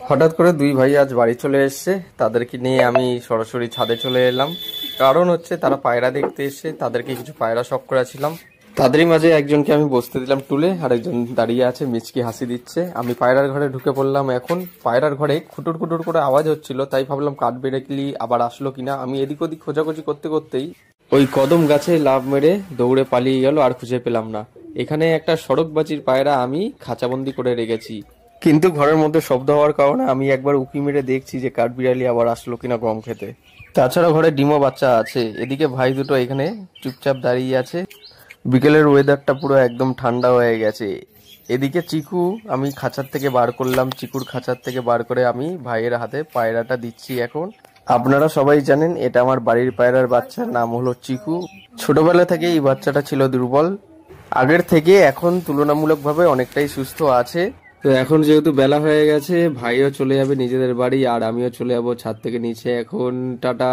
হঠাৎ করে দুই ভাই আজ বাড়ি চলে এসেছে, তাদেরকে নিয়ে আমি সরাসরি ছাদে চলে এলাম। কারণ হচ্ছে তারা পায়রা দেখতে এসেছে, তাদেরকে কিছু পায়রা শখ করেছিলাম। তাদেরই মাঝে একজনকে আমি বসতে দিলাম টুলে, আর একজন দাঁড়িয়ে আছে মিচকি হাসি দিচ্ছে। আমি পায়রার ঘরে ঢুকে পড়লাম। এখন পায়রার ঘরে খুটুর খুটুর করে আওয়াজ হচ্ছিল, তাই ভাবলাম কাঠ বেড়াকলি আবার আসলো কিনা। আমি এদিক ওদিক খোঁজাখুঁজি করতে করতেই ওই কদম গাছে লাফ মেরে দৌড়ে পালিয়ে গেল, আর খুঁজে পেলাম না। এখানে একটা সড়কবাজির পায়রা আমি খাঁচাবন্দি করে রেখেছি, কিন্তু ঘরের মধ্যে শব্দ হওয়ার কারণে আমি একবার উঁকি মেরে দেখছি যে কাঠবিড়ালি আবার আসলো কিনা গম খেতে। তাছাড়া ঘরে ডিমও বাচ্চা আছে। এদিকে ভাই দুটো এখানে চুপচাপ দাঁড়িয়ে আছে। বিকেলের ওয়েদারটা পুরো একদম ঠান্ডা হয়ে গেছে। এদিকে চিকু আমি খাঁচার থেকে বার করলাম, চিকুর খাঁচার থেকে বার করে আমি ভাইয়ের হাতে পায়রাটা দিচ্ছি। এখন আপনারা সবাই জানেন এটা আমার বাড়ির পায়রার বাচ্চার নাম হলো চিকু। ছোটবেলা থেকে এই বাচ্চাটা ছিল দুর্বল, আগের থেকে এখন তুলনামূলকভাবে অনেকটাই সুস্থ আছে। তো এখন যেহেতু বেলা হয়ে গেছে, ভাইও চলে যাবে নিজেদের বাড়ি, আর আমিও চলে যাবো ছাদ থেকে নিচে। এখন টাটা।